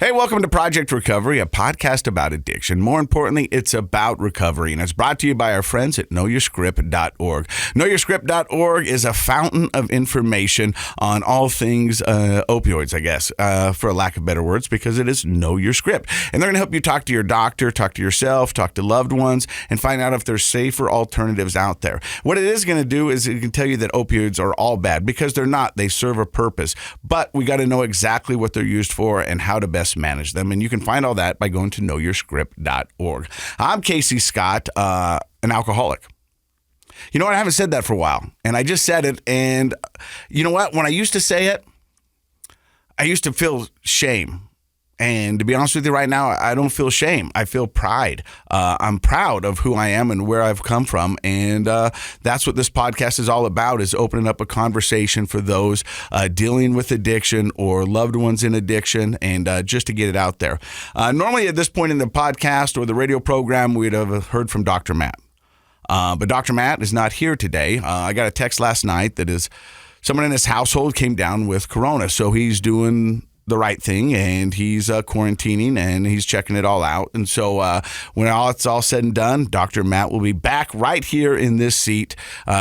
Hey, welcome to Project Recovery, a podcast about addiction. More importantly, it's about recovery, and it's brought to you by our friends at KnowYourScript.org. KnowYourScript.org is a fountain of information on all things opioids, I guess, for a lack of better words, because it is Know Your Script. And they're going to help you talk to your doctor, talk to yourself, talk to loved ones, and find out if there's safer alternatives out there. What it is going to do is it can tell you that opioids are all bad, because they're not. They serve a purpose. But we got to know exactly what they're used for and how to best manage them. And you can find all that by going to KnowYourScript.org. I'm Casey Scott, an alcoholic. You know what? I haven't said that for a while. And I just said it. And you know what? When I used to say it, I used to feel shame. And to be honest with you right now, I don't feel shame. I feel pride. I'm proud of who I am and where I've come from. And that's what this podcast is all about, is opening up a conversation for those dealing with addiction or loved ones in addiction, and just to get it out there. Normally at this point in the podcast or the radio program, we'd have heard from Dr. Matt. But Dr. Matt is not here today. I got a text last night that is someone in his household came down with corona. So he's doing the right thing, and he's quarantining, and he's checking it all out. And so when it's all said and done, Dr. Matt will be back right here in this seat,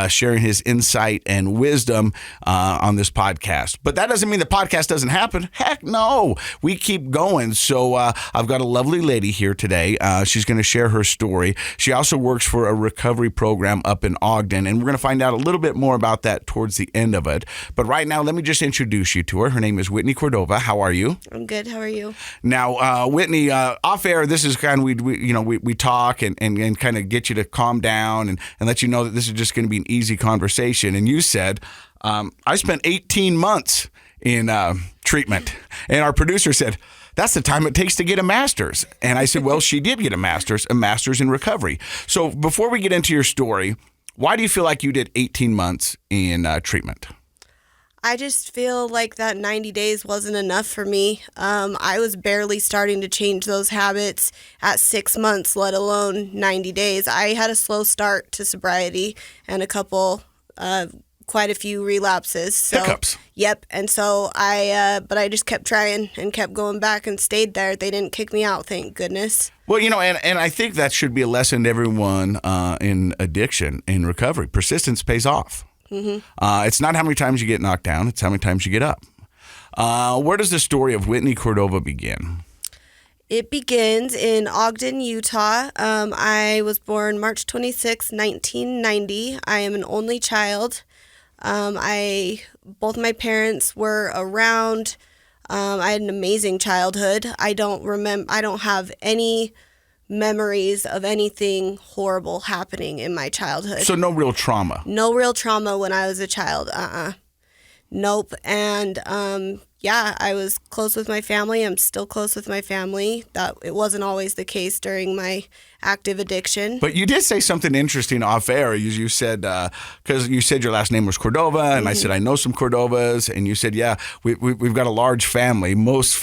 sharing his insight and wisdom on this podcast. But that doesn't mean the podcast doesn't happen. Heck no, we keep going. So I've got a lovely lady here today. She's going to share her story. She also works for a recovery program up in Ogden, and we're going to find out a little bit more about that towards the end of it. But right now, let me just introduce you to her. Her name is Whitney Cordova. How are you? I'm good. How are you? Now, Whitney, off air, this is kind of, we talk and kind of get you to calm down and let you know that this is just going to be an easy conversation. And you said, I spent 18 months in treatment. And our producer said, that's the time it takes to get a master's. And I said, well, she did get a master's in recovery. So before we get into your story, why do you feel like you did 18 months in treatment? I just feel like that 90 days wasn't enough for me. I was barely starting to change those habits at 6 months, let alone 90 days. I had a slow start to sobriety and quite a few relapses. So, hiccups. Yep. And so but I just kept trying and kept going back and stayed there. They didn't kick me out, thank goodness. Well, and I think that should be a lesson to everyone in addiction, in recovery. Persistence pays off. Mm-hmm. It's not how many times you get knocked down, it's how many times you get up. Where does the story of Whitney Cordova begin? It begins in Ogden, Utah. I was born March 26, 1990. I am an only child. Both my parents were around. I had an amazing childhood. I don't have any memories of anything horrible happening in my childhood. So no real trauma? No real trauma when I was a child. Nope. And I was close with my family. I'm still close with my family. That it wasn't always the case during my active addiction. But you did say something interesting off air. You said, because you said your last name was Cordova, and I said, I know some Cordovas. And you said, yeah, we've got a large family. Most,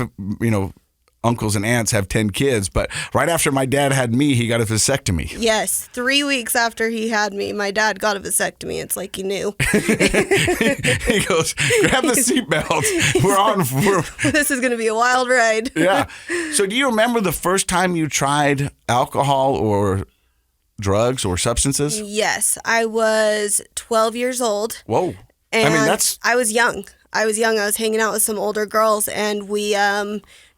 uncles and aunts have 10 kids, but right after my dad had me, he got a vasectomy. Yes, 3 weeks after he had me, my dad got a vasectomy. It's like he knew. He goes, grab the seatbelt. This is going to be a wild ride. Yeah. So do you remember the first time you tried alcohol or drugs or substances? Yes, I was 12 years old. Whoa. And I was young. I was hanging out with some older girls, and we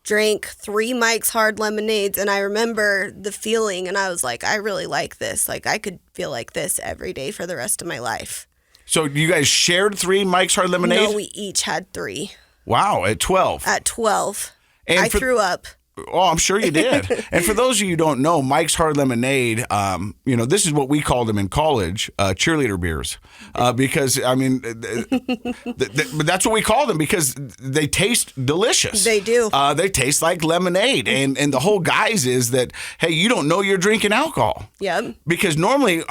drank 3 Mike's Hard Lemonades, and I remember the feeling, and I was like, I really like this. Like, I could feel like this every day for the rest of my life. So you guys shared 3 Mike's Hard Lemonades? No, we each had 3. Wow, at 12? At 12. And I threw up. Oh, I'm sure you did. And for those of you who don't know, Mike's Hard Lemonade, this is what we called them in college, cheerleader beers. Because, but that's what we call them, because they taste delicious. They do. They taste like lemonade. And the whole guise is that, hey, you don't know you're drinking alcohol. Yep. Because normally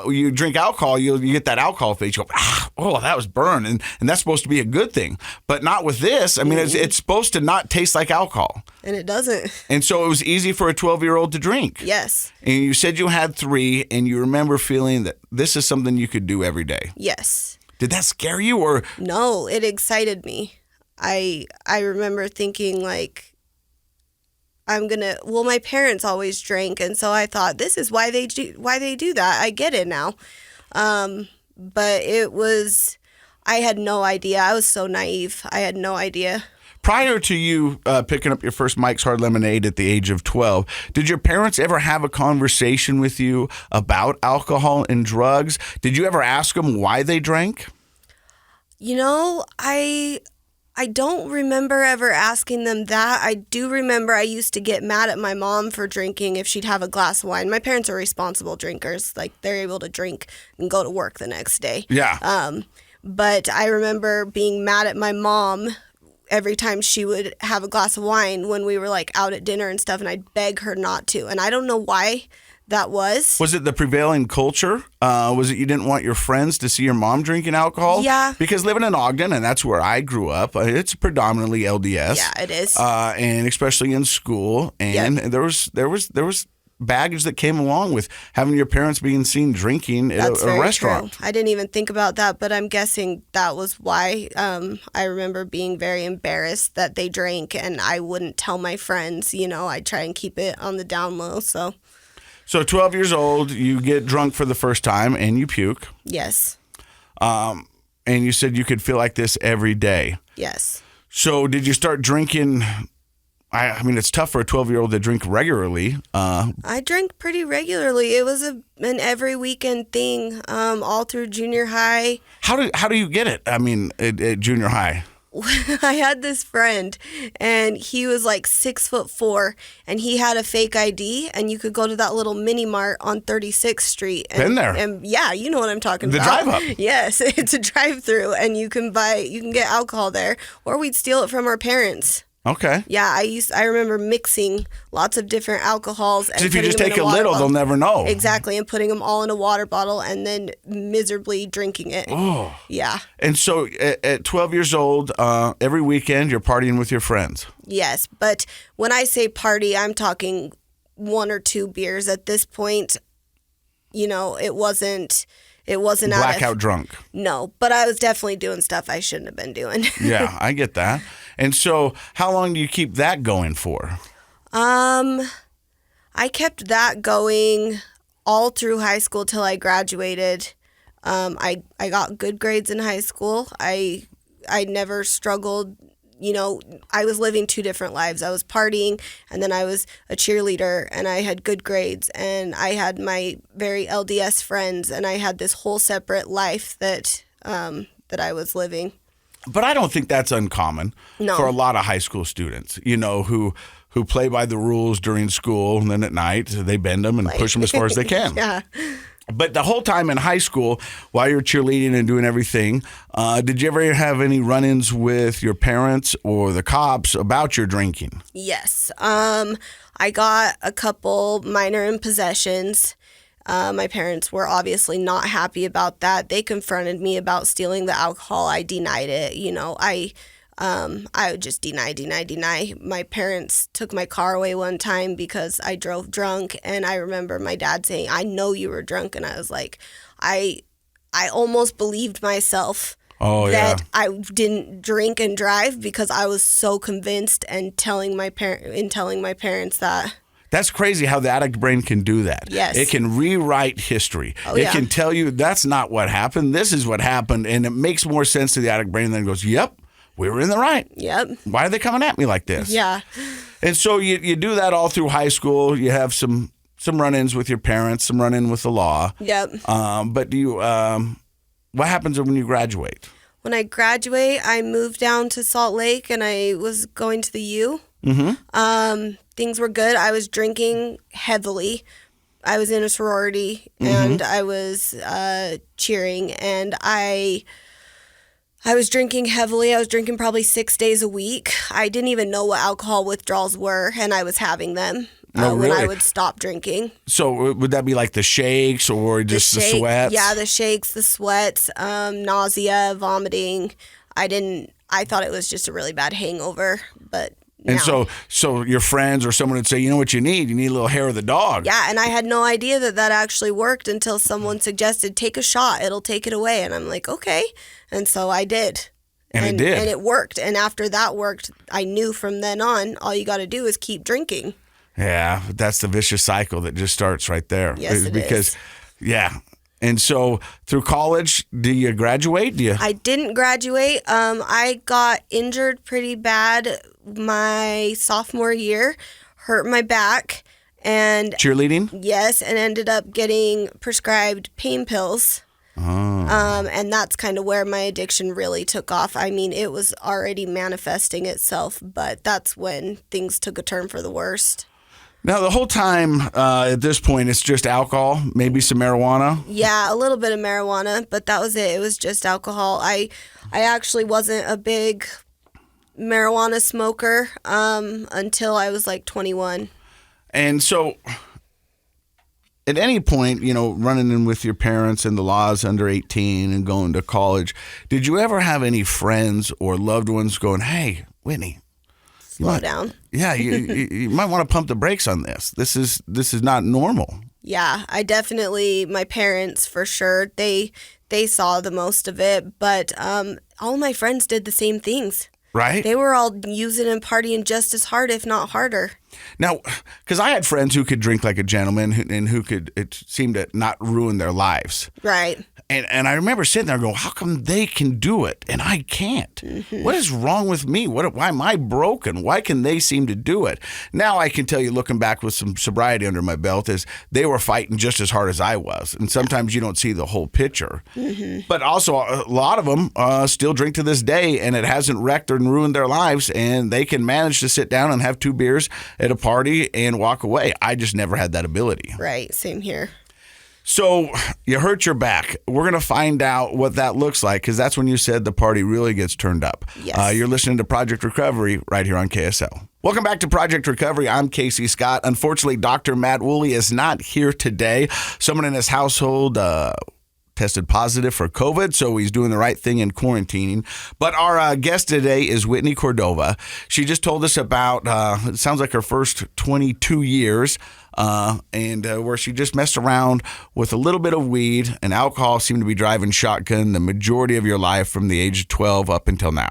you drink alcohol, you get that alcohol face. You go, that was burned. And that's supposed to be a good thing. But not with this. I mean, it's supposed to not taste like alcohol. And it doesn't. And so it was easy for a 12-year-old to drink. Yes. And you said you had 3, and you remember feeling that this is something you could do every day. Yes. Did that scare you, or? No, it excited me. I remember thinking, like, my parents always drank, and so I thought, this is why they do that. I get it now. But I had no idea. I was so naive. I had no idea. Prior to you picking up your first Mike's Hard Lemonade at the age of 12, did your parents ever have a conversation with you about alcohol and drugs? Did you ever ask them why they drank? I don't remember ever asking them that. I do remember I used to get mad at my mom for drinking if she'd have a glass of wine. My parents are responsible drinkers. Like, they're able to drink and go to work the next day. Yeah. But I remember being mad at my mom every time she would have a glass of wine when we were like out at dinner and stuff, and I'd beg her not to. And I don't know why that was. Was it the prevailing culture? Was it you didn't want your friends to see your mom drinking alcohol? Yeah. Because living in Ogden, and that's where I grew up, it's predominantly LDS. Yeah, it is. And especially in school. And there was baggage that came along with having your parents being seen drinking at a restaurant. True. I didn't even think about that, but I'm guessing that was why. I remember being very embarrassed that they drank, and I wouldn't tell my friends. I'd try and keep it on the down low. So 12 years old, you get drunk for the first time and you puke. Yes. And you said you could feel like this every day. Yes. So did you start drinking? I mean, it's tough for a 12-year-old to drink regularly. I drank pretty regularly. It was an every weekend thing, all through junior high. How do you get it? I mean, at junior high. I had this friend, and he was like 6'4", and he had a fake ID, and you could go to that little mini mart on 36th Street. Been there. And yeah, you know what I'm talking about. The drive-up. Yes, it's a drive-through, and you can get alcohol there, or we'd steal it from our parents. Okay. Yeah, I remember mixing lots of different alcohols. And if you just take a little, they'll never know. Exactly, and putting them all in a water bottle and then miserably drinking it. Oh. Yeah. And so at 12 years old, every weekend you're partying with your friends. Yes, but when I say party, I'm talking 1 or 2 beers. At this point, it wasn't Blackout drunk. No, but I was definitely doing stuff I shouldn't have been doing. Yeah, I get that. And so how long do you keep that going for? I kept that going all through high school till I graduated. I got good grades in high school. I never struggled. I was living 2 different lives. I was partying, and then I was a cheerleader, and I had good grades, and I had my very LDS friends, and I had this whole separate life that I was living. But I don't think that's uncommon for a lot of high school students, who play by the rules during school, and then at night they bend them and push them as far as they can. Yeah. But the whole time in high school, while you're cheerleading and doing everything, did you ever have any run-ins with your parents or the cops about your drinking? Yes. I got a couple minor impossessions. My parents were obviously not happy about that. They confronted me about stealing the alcohol. I denied it. I would just deny. My parents took my car away one time because I drove drunk, and I remember my dad saying, "I know you were drunk," and I was like, I almost believed myself that I didn't drink and drive because I was so convinced and telling my parents that. That's crazy how the addict brain can do that. Yes. It can rewrite history. It can tell you that's not what happened. This is what happened, and it makes more sense to the addict brain than it goes, "Yep. We were in the right. Yep. Why are they coming at me like this?" Yeah. And so you do that all through high school. You have some run-ins with your parents, some run-in with the law. Yep. But do you? What happens when you graduate? When I graduate, I moved down to Salt Lake, and I was going to the U. Mm-hmm. Things were good. I was drinking heavily. I was in a sorority, and I was cheering, and I was drinking heavily. I was drinking probably 6 days a week. I didn't even know what alcohol withdrawals were, and I was having them when I would stop drinking. So would that be like the shakes or just the sweats? Yeah, the shakes, the sweats, nausea, vomiting. I thought it was just a really bad hangover, but and so your friends or someone would say, "You know what you need? You need a little hair of the dog." Yeah, and I had no idea that actually worked until someone suggested, "Take a shot. It'll take it away." And I'm like, "Okay." And so I did. And it did. And it worked. And after that worked, I knew from then on, all you got to do is keep drinking. Yeah, that's the vicious cycle that just starts right there. Yes, it is. Yeah. And so through college, do you graduate? I didn't graduate. I got injured pretty bad my sophomore year, hurt my back, and cheerleading? Yes, and ended up getting prescribed pain pills. Oh. And that's kind of where my addiction really took off. I mean, it was already manifesting itself, but that's when things took a turn for the worst. Now, the whole time at this point, it's just alcohol, maybe some marijuana? Yeah, a little bit of marijuana, but that was it. It was just alcohol. I actually wasn't a big marijuana smoker until I was like 21. And so at any point, running in with your parents and the laws under 18 and going to college, did you ever have any friends or loved ones going, hey, Whitney, slow down. Yeah, you might want to pump the brakes on this. This is not normal. Yeah, I definitely, my parents for sure, they saw the most of it, but all my friends did the same things. Right? They were all using and partying just as hard, if not harder. Now, because I had friends who could drink like a gentleman and who could, it seemed to not ruin their lives. Right. And I remember sitting there going, how come they can do it and I can't? Mm-hmm. What is wrong with me? Why am I broken? Why can they seem to do it? Now I can tell you, looking back with some sobriety under my belt, is they were fighting just as hard as I was. And sometimes you don't see the whole picture. Mm-hmm. But also a lot of them still drink to this day, and it hasn't wrecked or ruined their lives. And they can manage to sit down and have 2 beers at a party and walk away. I just never had that ability. Right. Same here. So you hurt your back. We're going to find out what that looks like, because that's when you said the party really gets turned up. Yes. You're listening to Project Recovery right here on KSL. Welcome back to Project Recovery. I'm Casey Scott. Unfortunately, Dr. Matt Woolley is not here today. Someone in his household tested positive for COVID, so he's doing the right thing in quarantining. But our guest today is Whitney Cordova. She just told us about, it sounds like her first 22 years, and where she just messed around with a little bit of weed, and alcohol seemed to be driving shotgun the majority of your life from the age of 12 up until now.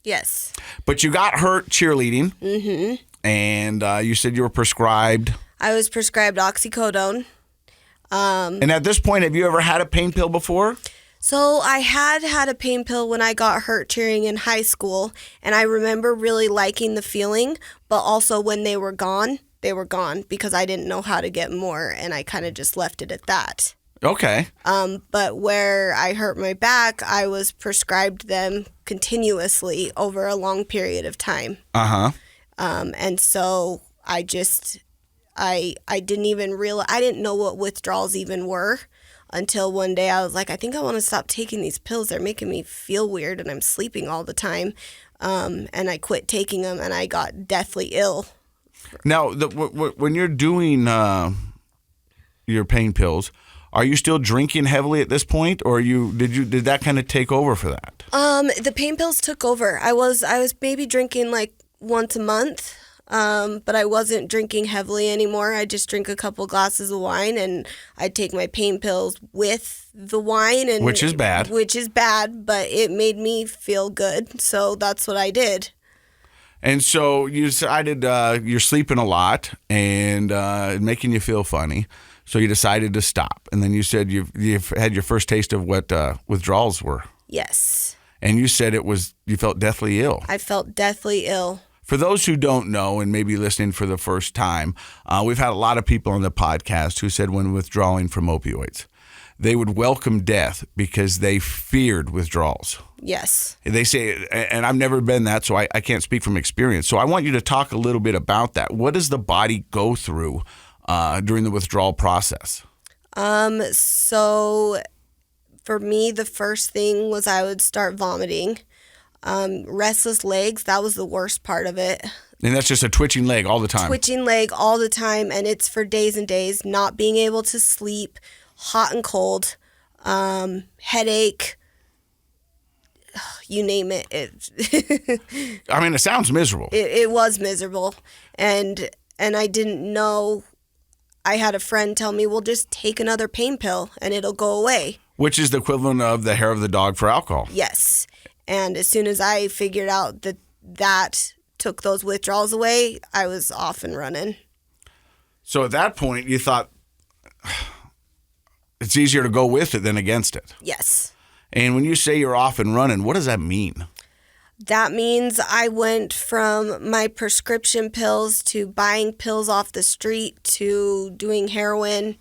Yes. But you got hurt cheerleading, mm-hmm. and you said you were prescribed. I was prescribed Oxycodone. And at this point, have you ever had a pain pill before? So I had a pain pill when I got hurt cheering in high school, and I remember really liking the feeling, but also when they were gone because I didn't know how to get more, and I kind of just left it at that. Okay. But where I hurt my back, I was prescribed them continuously over a long period of time. Uh-huh. And so I didn't even realize, I didn't know what withdrawals even were until one day I was like, I think I want to stop taking these pills. They're making me feel weird and I'm sleeping all the time. And I quit taking them and I got deathly ill. Now, when you're doing your pain pills, are you still drinking heavily at this point, or did that kind of take over for that? The pain pills took over. I was maybe drinking like once a month. But I wasn't drinking heavily anymore. I just drink a couple glasses of wine, and I'd take my pain pills with the wine, and which is bad, but it made me feel good. So that's what I did. And so you decided you're sleeping a lot and making you feel funny. So you decided to stop. And then you said you've had your first taste of what withdrawals were. Yes. And you said you felt deathly ill. I felt deathly ill. For those who don't know and maybe listening for the first time, we've had a lot of people on the podcast who said when withdrawing from opioids, they would welcome death because they feared withdrawals. Yes. They say, and I've never been that, so I can't speak from experience. So I want you to talk a little bit about that. What does the body go through during the withdrawal process? So for me, the first thing was I would start vomiting. Restless legs, that was the worst part of it. And that's just a twitching leg all the time. Twitching leg all the time, and it's for days and days, not being able to sleep, hot and cold, headache, you name it. I mean, it sounds miserable. It was miserable, and I didn't know. I had a friend tell me, well, just take another pain pill and it'll go away. Which is the equivalent of the hair of the dog for alcohol. Yes. And as soon as I figured out that took those withdrawals away, I was off and running. So at that point, you thought it's easier to go with it than against it. Yes. And when you say you're off and running, what does that mean? That means I went from my prescription pills to buying pills off the street to doing heroin.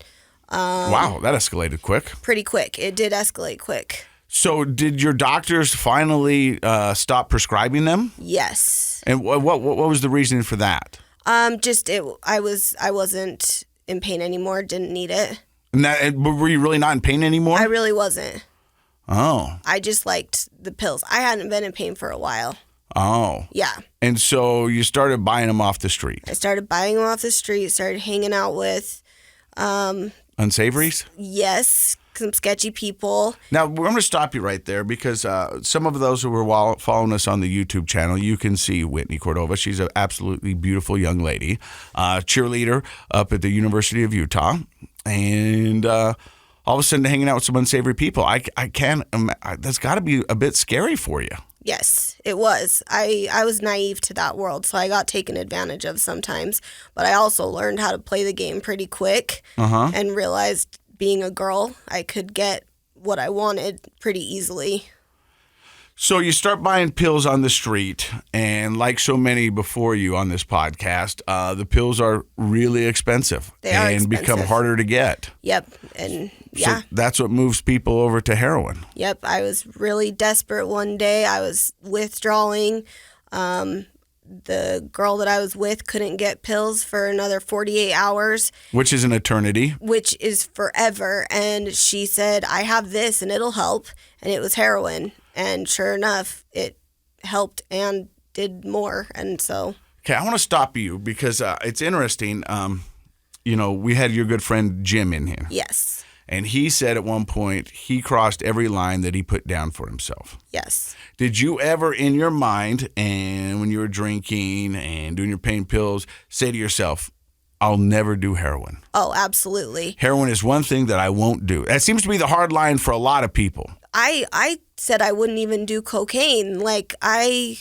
Wow, that escalated quick. Pretty quick. It did escalate quick. So did your doctors finally stop prescribing them? Yes. And what was the reason for that? I wasn't in pain anymore. Didn't need it. And were you really not in pain anymore? I really wasn't. Oh. I just liked the pills. I hadn't been in pain for a while. Oh. Yeah. And so you started buying them off the street? I started buying them off the street, started hanging out with... unsavories? Yes, some sketchy people. Now, I'm going to stop you right there because some of those who were following us on the YouTube channel, you can see Whitney Cordova. She's an absolutely beautiful young lady, cheerleader up at the University of Utah. And all of a sudden hanging out with some unsavory people. I can't, that's got to be a bit scary for you. Yes, it was. I was naive to that world, so I got taken advantage of sometimes. But I also learned how to play the game pretty quick and realized being a girl, I could get what I wanted pretty easily. So you start buying pills on the street, and like so many before you on this podcast, the pills are really expensive. They are expensive. Become harder to get. Yep, and yeah. So that's what moves people over to heroin. Yep, I was really desperate one day. I was withdrawing. The girl that I was with couldn't get pills for another 48 hours. Which is an eternity. Which is forever. And she said, I have this and it'll help. And it was heroin. And sure enough, it helped and did more. And so... Okay, I want to stop you because it's interesting. We had your good friend Jim in here. Yes. And he said at one point he crossed every line that he put down for himself. Yes. Did you ever in your mind and when you were drinking and doing your pain pills say to yourself, I'll never do heroin? Oh, absolutely. Heroin is one thing that I won't do. That seems to be the hard line for a lot of people. I said I wouldn't even do cocaine. Like I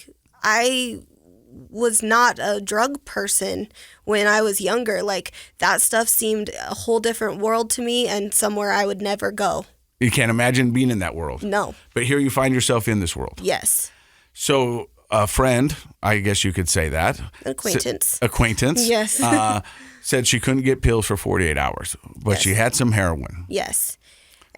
was not a drug person when I was younger. Like that stuff seemed a whole different world to me and somewhere I would never go. You can't imagine being in that world. No. But here you find yourself in this world. Yes. So a friend, I guess you could say that. Acquaintance. Yes. Said she couldn't get pills for 48 hours, but yes. She had some heroin. Yes.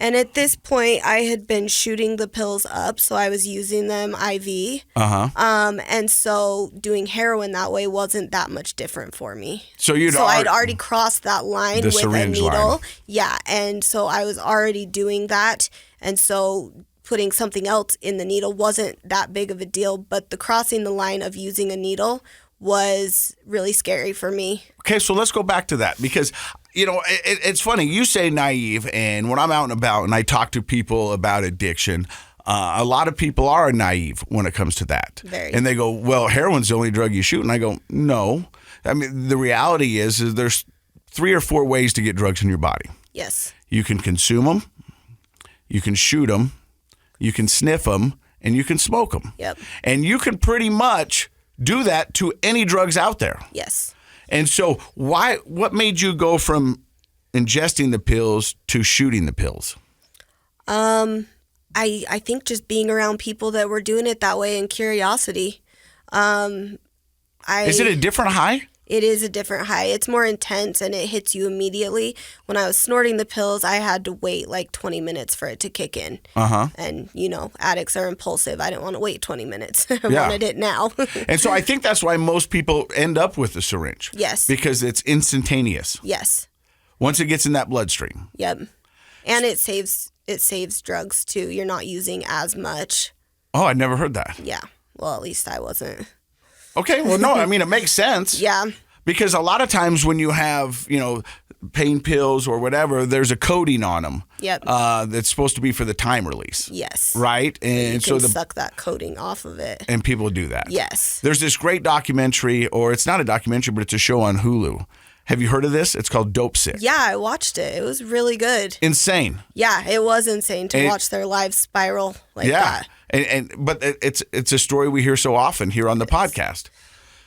And at this point, I had been shooting the pills up, so I was using them IV. And so doing heroin that way wasn't that much different for me. So I'd already crossed that line with a needle. Line. Yeah, and so I was already doing that. And so putting something else in the needle wasn't that big of a deal, but the crossing the line of using a needle was really scary for me. Okay, so let's go back to that because, it's funny. You say naive, and when I'm out and about and I talk to people about addiction, a lot of people are naive when it comes to that. Very. And they go, well, heroin's the only drug you shoot. And I go, no. I mean, the reality is there's 3 or 4 ways to get drugs in your body. Yes. You can consume them, you can shoot them, you can sniff them, and you can smoke them. Yep. And you can pretty much do that to any drugs out there. Yes. And so what made you go from ingesting the pills to shooting the pills? I think just being around people that were doing it that way and curiosity. Is it a different high? It is a different high. It's more intense and it hits you immediately. When I was snorting the pills, I had to wait like 20 minutes for it to kick in. And, addicts are impulsive. I didn't want to wait 20 minutes. I wanted it now. And so I think that's why most people end up with the syringe. Yes. Because it's instantaneous. Yes. Once it gets in that bloodstream. Yep. And it saves drugs too. You're not using as much. Oh, I never heard that. Yeah. Well, at least I wasn't. Okay, well, no, I mean, it makes sense. Yeah. Because a lot of times when you have, pain pills or whatever, there's a coating on them. Yep. That's supposed to be for the time release. Yes. Right? And you can suck that coating off of it. And people do that. Yes. There's this great documentary, or it's not a documentary, but it's a show on Hulu. Have you heard of this? It's called Dope Sick. Yeah, I watched it. It was really good. Insane. Yeah, it was insane to watch their lives spiral like that. But it's a story we hear so often here on the podcast.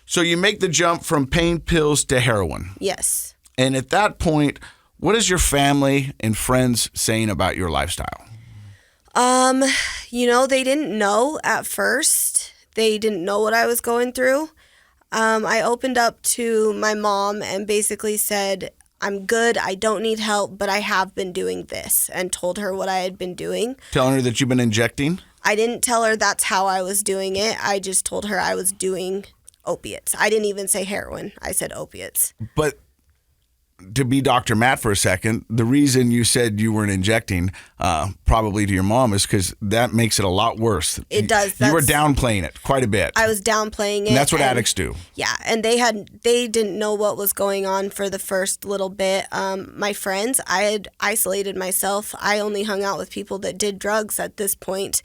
So you make the jump from pain pills to heroin. Yes. And at that point, what is your family and friends saying about your lifestyle? They didn't know at first. They didn't know what I was going through. I opened up to my mom and basically said, I'm good, I don't need help, but I have been doing this, and told her what I had been doing. Telling her that you've been injecting? I didn't tell her that's how I was doing it. I just told her I was doing opiates. I didn't even say heroin. I said opiates. But to be Dr. Matt for a second, the reason you said you weren't injecting, probably to your mom, is because that makes it a lot worse. It does. You were downplaying it quite a bit. I was downplaying it. And that's what addicts do. Yeah, and they didn't know what was going on for the first little bit. My friends, I had isolated myself. I only hung out with people that did drugs at this point,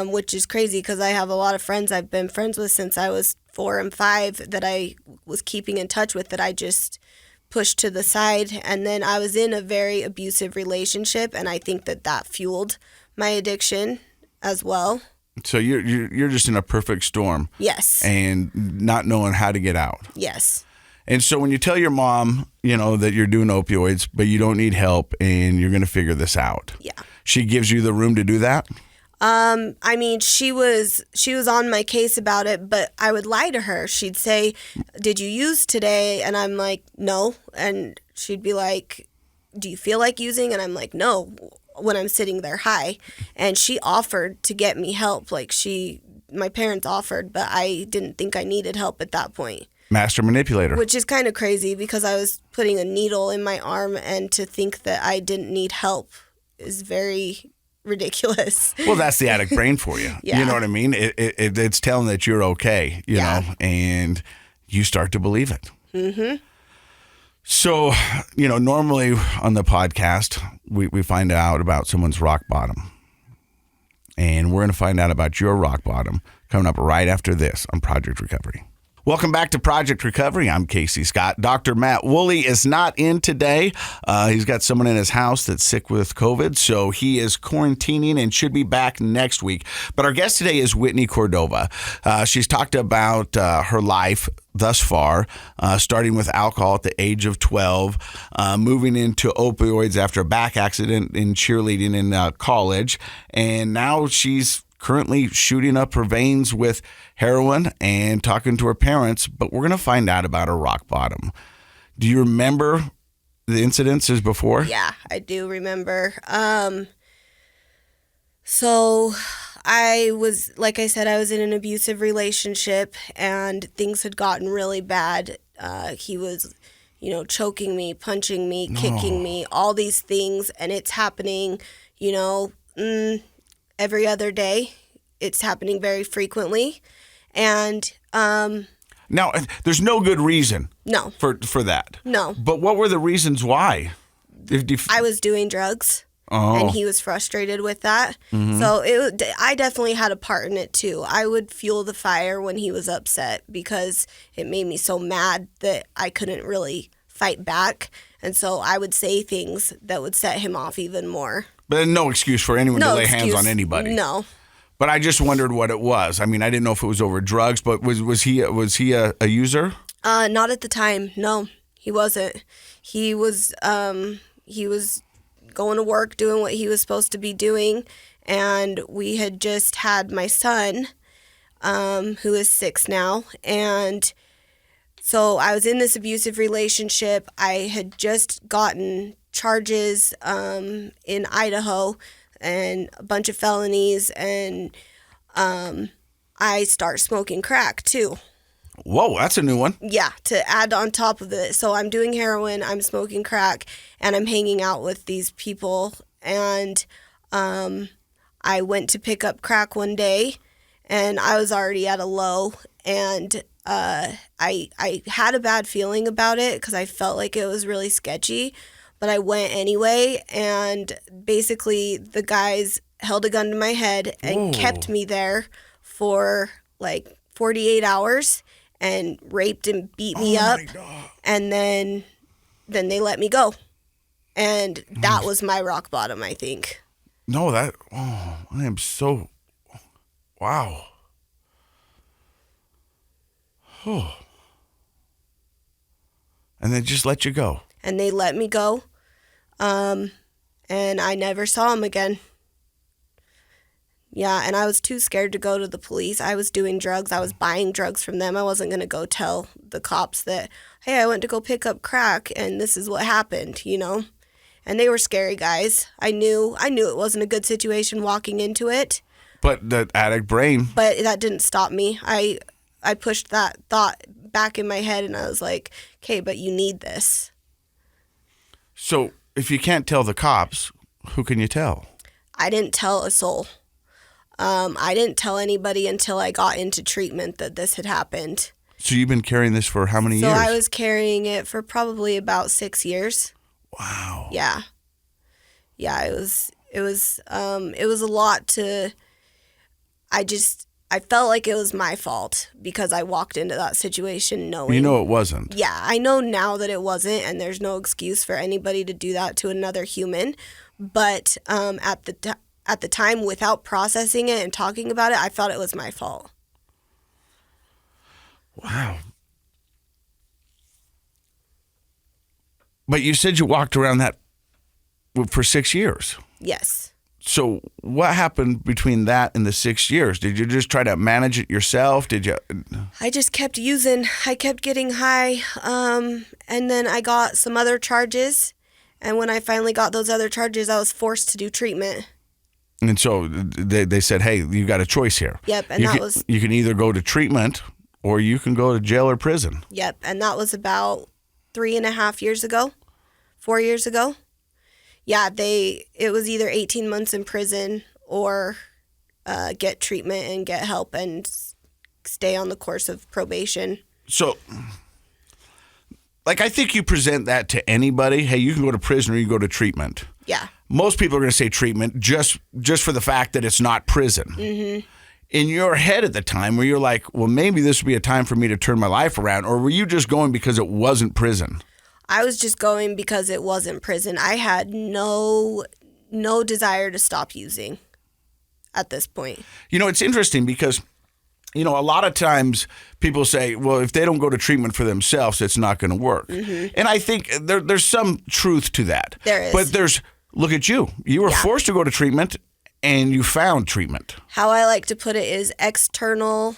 which is crazy because I have a lot of friends I've been friends with since I was 4 and 5 that I was keeping in touch with that I just pushed to the side. And then I was in a very abusive relationship, and I think that fueled my addiction as well. So you're just in a perfect storm. Yes. And not knowing how to get out. Yes. And so when you tell your mom, that you're doing opioids, but you don't need help and you're going to figure this out. Yeah. She gives you the room to do that? She was on my case about it, but I would lie to her. She'd say, "Did you use today?" And I'm like, "No." And she'd be like, "Do you feel like using?" And I'm like, "No," when I'm sitting there high. And she offered to get me help. My parents offered, but I didn't think I needed help at that point. Master manipulator. Which is kind of crazy because I was putting a needle in my arm, and to think that I didn't need help is very ridiculous. Well, that's the addict brain for you. Yeah. You know what I mean? It's telling that you're okay, you know, and you start to believe it. Mm-hmm. So, normally on the podcast, we find out about someone's rock bottom. And we're going to find out about your rock bottom coming up right after this on Project Recovery. Welcome back to Project Recovery. I'm Casey Scott. Dr. Matt Woolley is not in today. He's got someone in his house that's sick with COVID, so he is quarantining and should be back next week. But our guest today is Whitney Cordova. She's talked about her life thus far, starting with alcohol at the age of 12, moving into opioids after a back accident in cheerleading in college, and now she's currently shooting up her veins with heroin and talking to her parents, but we're going to find out about her rock bottom. Do you remember the incidences before? Yeah, I do remember. So I was, like I said, I was in an abusive relationship and things had gotten really bad. He was, choking me, punching me, kicking me, all these things, and it's happening, every other day. It's happening very frequently. And now, there's no good reason for that. No. But what were the reasons why? I was doing drugs. Oh. And he was frustrated with that. Mm-hmm. So I definitely had a part in it too. I would fuel the fire when he was upset because it made me so mad that I couldn't really fight back. And so I would say things that would set him off even more. But no excuse for anyone to lay hands on anybody. No. But I just wondered what it was. I mean, I didn't know if it was over drugs, but was he a user? Not at the time. No, he wasn't. He was going to work, doing what he was supposed to be doing, and we had just had my son, who is 6 now, and so I was in this abusive relationship. I had just gotten charges in Idaho and a bunch of felonies, and I start smoking crack too. Whoa, that's a new one. Yeah, to add on top of it. So I'm doing heroin, I'm smoking crack, and I'm hanging out with these people. And I went to pick up crack one day, and I was already at a low, and I had a bad feeling about it because I felt like it was really sketchy. But I went anyway, and basically the guys held a gun to my head and kept me there for like 48 hours and raped and beat me up. And then then they let me go. And that was my rock bottom, I think. No, I am so, wow. Oh. And they just let you go. And they let me go. And I never saw him again. Yeah, and I was too scared to go to the police. I was doing drugs. I was buying drugs from them. I wasn't going to go tell the cops that, hey, I went to go pick up crack and this is what happened, you know? And they were scary guys. I knew it wasn't a good situation walking into it. But the addict brain. But that didn't stop me. I pushed that thought back in my head and I was like, okay, but you need this. So if you can't tell the cops, who can you tell? I didn't tell a soul. I didn't tell anybody until I got into treatment that this had happened. So you've been carrying this for how many years? So I was carrying it for probably about 6 years. Wow. Yeah. Yeah, it was a lot to, I felt like it was my fault because I walked into that situation knowing. You know it wasn't. Yeah, I know now that it wasn't, and there's no excuse for anybody to do that to another human. But at the time, without processing it and talking about it, I thought it was my fault. Wow. But you said you walked around that for 6 years. Yes. So what happened between that and the 6 years? Did you just try to manage it yourself? Did you? I just kept using. I kept getting high. And then I got some other charges. And when I finally got those other charges, I was forced to do treatment. And so they said, hey, you got a choice here. Yep. And you can either go to treatment or you can go to jail or prison. Yep. And that was about 3.5 years ago, 4 years ago. Yeah, it was either 18 months in prison or get treatment and get help and stay on the course of probation. So, I think you present that to anybody. Hey, you can go to prison or you can go to treatment. Yeah. Most people are going to say treatment just for the fact that it's not prison. Mm-hmm. In your head at the time, where you're like, well, maybe this would be a time for me to turn my life around, or were you just going because it wasn't prison? I was just going because it wasn't prison. I had no desire to stop using at this point. You know, it's interesting because, a lot of times people say, well, if they don't go to treatment for themselves, it's not going to work. Mm-hmm. And I think there's some truth to that. There is. But look at you. You were forced to go to treatment and you found treatment. How I like to put it is external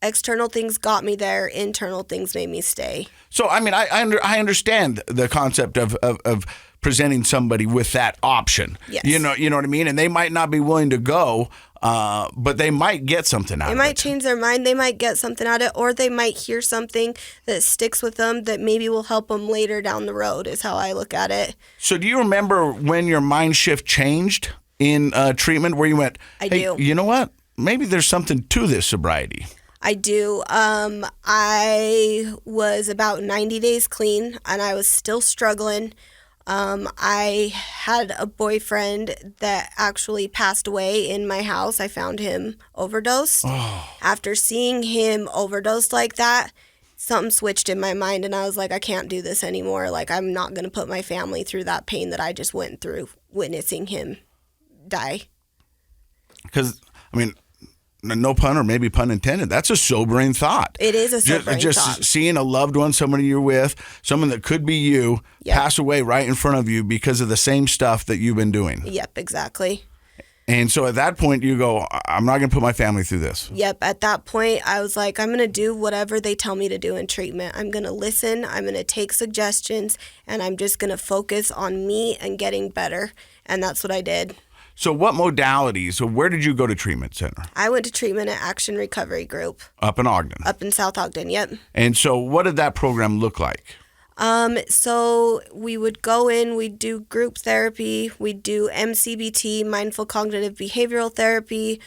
things got me there. Internal things made me stay. So, I mean, I understand the concept of presenting somebody with that option. Yes. You know what I mean? And they might not be willing to go, but they might get something out of it. They might change their mind. They might get something out of it, or they might hear something that sticks with them that maybe will help them later down the road, is how I look at it. So do you remember when your mind shift changed in treatment where you went, I do. You know what? Maybe there's something to this sobriety. I do. I was about 90 days clean, and I was still struggling. I had a boyfriend that actually passed away in my house. I found him overdosed. Oh. After seeing him overdosed like that, something switched in my mind, and I was like, I can't do this anymore. Like, I'm not going to put my family through that pain that I just went through witnessing him die. Because, I mean, no pun or maybe pun intended, that's a sobering thought. It is a sobering thought. Just seeing a loved one, somebody you're with, someone that could be you, pass away right in front of you because of the same stuff that you've been doing. Yep, exactly. And so at that point you go, I'm not going to put my family through this. Yep, at that point I was like, I'm going to do whatever they tell me to do in treatment. I'm going to listen, I'm going to take suggestions, and I'm just going to focus on me and getting better. And that's what I did. So what modalities, so where did you go to treatment center? I went to treatment at Action Recovery Group. Up in Ogden? Up in South Ogden, yep. And so what did that program look like? So we would go in, we'd do group therapy, we'd do MCBT, mindful cognitive behavioral therapy.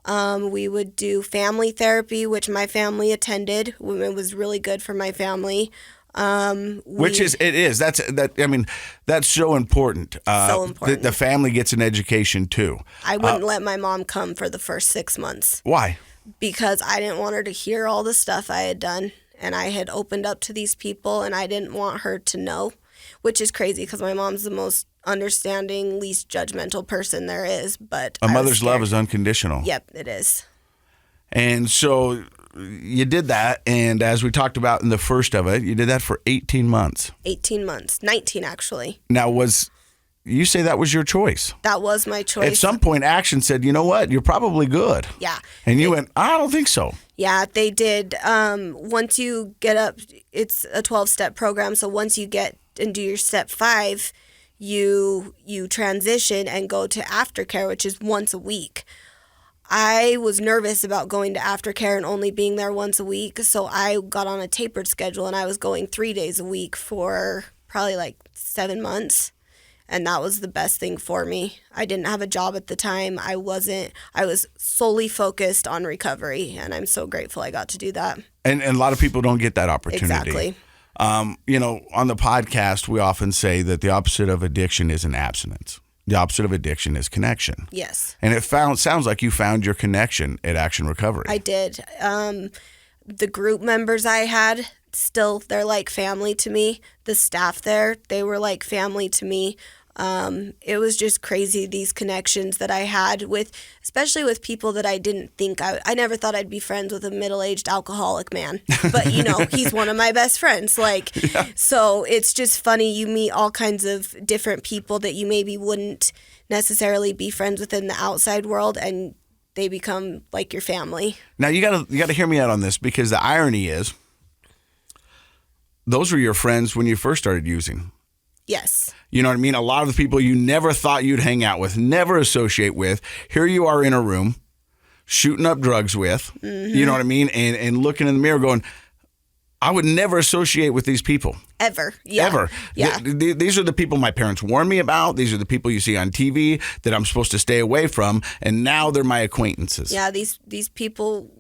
We would do family therapy, which my family attended. It was really good for my family. That's so important. So important. The family gets an education too. I wouldn't let my mom come for the first 6 months. Why? Because I didn't want her to hear all the stuff I had done. and I had opened up to these people, and I didn't want her to know, which is crazy because my mom's the most understanding, least judgmental person there is. But a mother's love is unconditional. Yep, it is. And so you did that, and as we talked about in the first of it, you did that for 18 months. 18 months. 19, actually. Now, you say that was your choice? That was my choice. At some point, Action said, you know what, you're probably good. Yeah. And you went, I don't think so. Yeah, they did. Once you get up, it's a 12-step program, so once you get and do your step 5, you transition and go to aftercare, which is once a week. I was nervous about going to aftercare and only being there once a week, so I got on a tapered schedule, and I was going 3 days a week for probably like 7 months, and that was the best thing for me. I didn't have a job at the time. I was solely focused on recovery, and I'm so grateful I got to do that. And a lot of people don't get that opportunity. Exactly. On the podcast, we often say that the opposite of addiction isn't abstinence. The opposite of addiction is connection. Yes. And it sounds like you found your connection at Action Recovery. I did. The group members I had, they're like family to me. The staff there, they were like family to me. It was just crazy, these connections that I had especially with people that I didn't think I never thought I'd be friends with a middle-aged alcoholic man, but he's one of my best friends. Yeah. So it's just funny. You meet all kinds of different people that you maybe wouldn't necessarily be friends with in the outside world, and they become like your family. Now you gotta hear me out on this, because the irony is, those were your friends when you first started using. Yes. You know what I mean? A lot of the people you never thought you'd hang out with, never associate with, here you are in a room shooting up drugs with, you know what I mean? And looking in the mirror going, I would never associate with these people. Ever. Yeah. Ever. Yeah. These are the people my parents warned me about. These are the people you see on TV that I'm supposed to stay away from. And now they're my acquaintances. Yeah, these people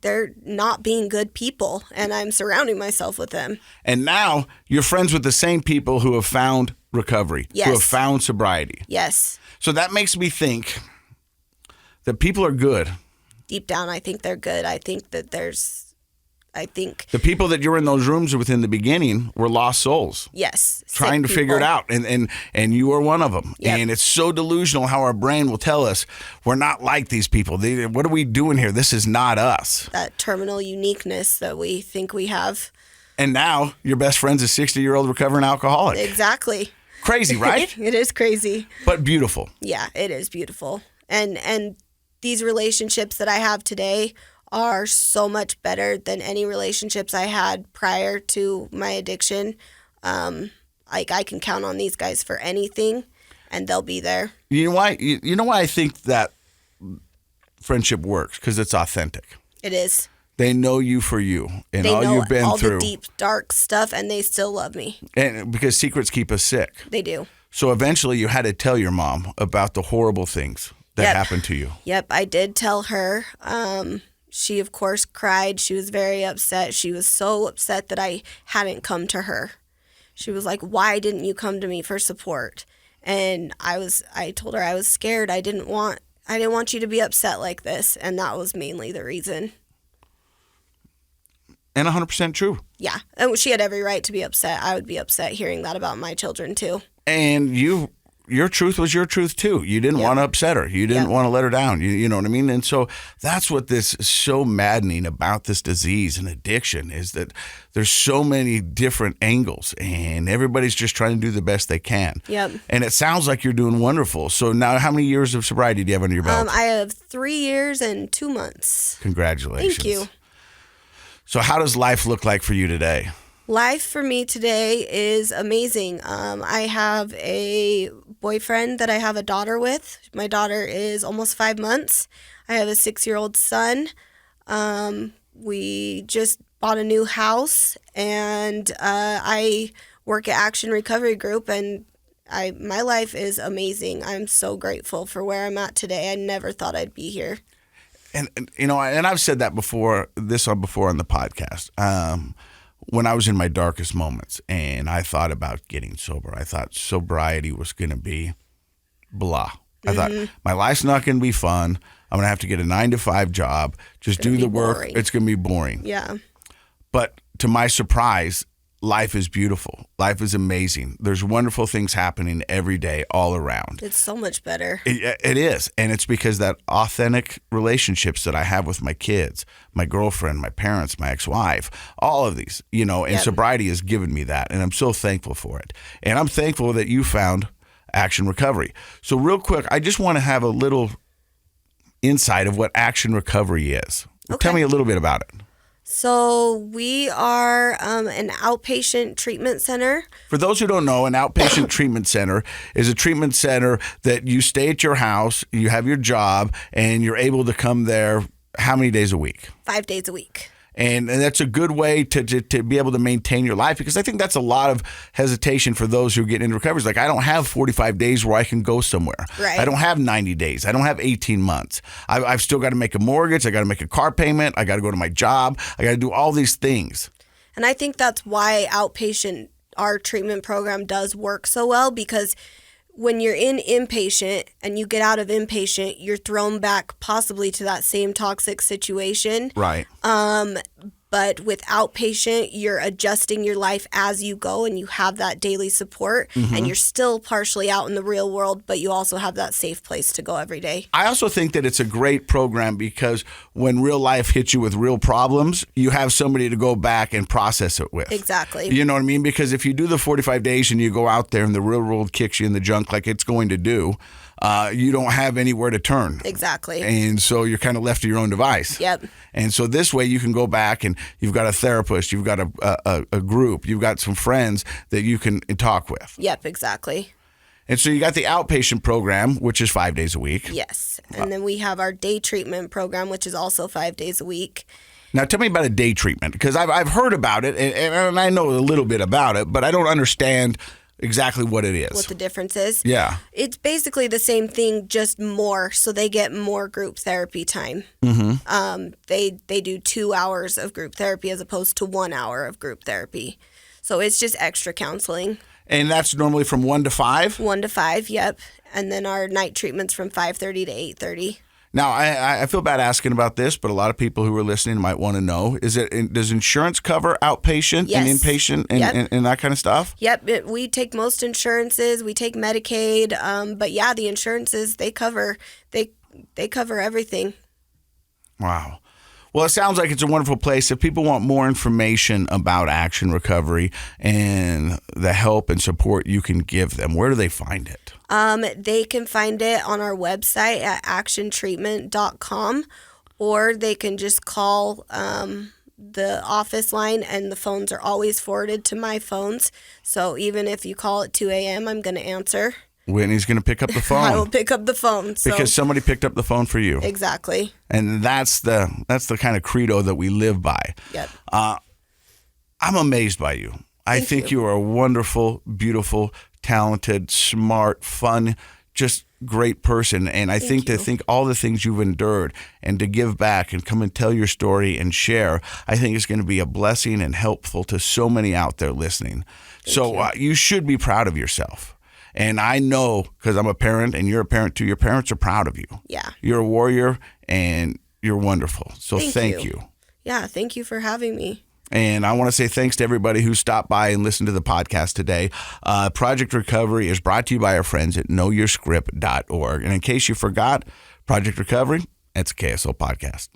they're not being good people, and I'm surrounding myself with them. And now you're friends with the same people who have found recovery, yes, who have found sobriety. Yes. So that makes me think that people are good. Deep down, I think they're good. I think the people that you're in those rooms with in the beginning were lost souls. Yes. Trying to figure it out. And you are one of them. Yep. And it's so delusional how our brain will tell us we're not like these people. What are we doing here? This is not us. That terminal uniqueness that we think we have. And now your best friend's a 60-year-old recovering alcoholic. Exactly. Crazy, right? It is crazy. But beautiful. Yeah, it is beautiful. And these relationships that I have today are so much better than any relationships I had prior to my addiction. I can count on these guys for anything, and they'll be there. You know why? You know why I think that friendship works? Because it's authentic. It is. They know you for you and all you've been all through. The deep, dark stuff, and they still love me. And because secrets keep us sick. They do. So eventually you had to tell your mom about the horrible things that happened to you. Yep, I did tell her. She, of course, cried. She was very upset. She was so upset that I hadn't come to her. She was like, why didn't you come to me for support? And I told her I was scared. I didn't want you to be upset like this. And that was mainly the reason. And 100% true. Yeah. And she had every right to be upset. I would be upset hearing that about my children, too. And your truth was your truth too. You didn't want to upset her. You didn't want to let her down. You know what I mean? And so that's what this is so maddening about this disease and addiction, is that there's so many different angles and everybody's just trying to do the best they can. Yep. And it sounds like you're doing wonderful. So now how many years of sobriety do you have under your belt? I have 3 years and 2 months. Congratulations. Thank you. So how does life look like for you today? Life for me today is amazing. I have a boyfriend that I have a daughter with. My daughter is almost 5 months. I have a 6-year-old son. We just bought a new house, and I work at Action Recovery Group, and my life is amazing. I'm so grateful for where I'm at today. I never thought I'd be here. And I've said that before on the podcast. When I was in my darkest moments and I thought about getting sober, I thought sobriety was going to be blah. I thought my life's not going to be fun. I'm going to have to get a 9-to-5 job, just do the work. Boring. It's going to be boring. Yeah. But to my surprise, life is beautiful. Life is amazing. There's wonderful things happening every day all around. It's so much better. It is. And it's because that authentic relationships that I have with my kids, my girlfriend, my parents, my ex-wife, all of these, and sobriety has given me that. And I'm so thankful for it. And I'm thankful that you found Action Recovery. So real quick, I just want to have a little insight of what Action Recovery is. Okay. Tell me a little bit about it. So we are an outpatient treatment center. For those who don't know, an outpatient treatment center is a treatment center that you stay at your house, you have your job, and you're able to come there how many days a week? 5 days a week. And that's a good way to be able to maintain your life, because I think that's a lot of hesitation for those who get into recovery. It's like, I don't have 45 days where I can go somewhere. Right. I don't have 90 days. I don't have 18 months. I've still got to make a mortgage. I got to make a car payment. I got to go to my job. I got to do all these things. And I think that's why outpatient, our treatment program, does work so well, because when you're in inpatient and you get out of inpatient, you're thrown back possibly to that same toxic situation. Right. But with outpatient, you're adjusting your life as you go, and you have that daily support, and you're still partially out in the real world, but you also have that safe place to go every day. I also think that it's a great program because when real life hits you with real problems, you have somebody to go back and process it with. Exactly. You know what I mean? Because if you do the 45 days and you go out there and the real world kicks you in the junk like it's going to do, you don't have anywhere to turn. Exactly. And so you're kind of left to your own device. Yep. And so this way you can go back and you've got a therapist, you've got a group, you've got some friends that you can talk with. Yep, exactly. And so you got the outpatient program, which is 5 days a week. Yes. And then we have our day treatment program, which is also 5 days a week. Now, tell me about a day treatment, because I've heard about it and I know a little bit about it, but I don't understand exactly what it is. What the difference is? Yeah. It's basically the same thing, just more. So they get more group therapy time. They do 2 hours of group therapy as opposed to 1 hour of group therapy. So it's just extra counseling. And that's normally from 1 to 5? 1 to 5, yep. And then our night treatment's from 5:30 to 8:30. Now, I feel bad asking about this, but a lot of people who are listening might want to know, does insurance cover outpatient Yes. and inpatient and that kind of stuff? Yep, we take most insurances. We take Medicaid. But yeah, the insurances, they cover everything. Wow. Well, it sounds like it's a wonderful place. If people want more information about Action Recovery and the help and support you can give them, where do they find it? They can find it on our website at actiontreatment.com, or they can just call the office line, and the phones are always forwarded to my phones. So even if you call at 2 a.m., I'm going to answer. Whitney's going to pick up the phone. I will pick up the phone. Because somebody picked up the phone for you. Exactly. And that's the kind of credo that we live by. Yep. I'm amazed by you. I think you are a wonderful, beautiful, talented, smart, fun, just great person. And I think all the things you've endured and to give back and come and tell your story and share, I think it's going to be a blessing and helpful to so many out there listening. You should be proud of yourself. And I know, because I'm a parent and you're a parent too, your parents are proud of you. Yeah. You're a warrior and you're wonderful. So thank you. Yeah, thank you for having me. And I want to say thanks to everybody who stopped by and listened to the podcast today. Project Recovery is brought to you by our friends at knowyourscript.org. And in case you forgot, Project Recovery, it's a KSL podcast.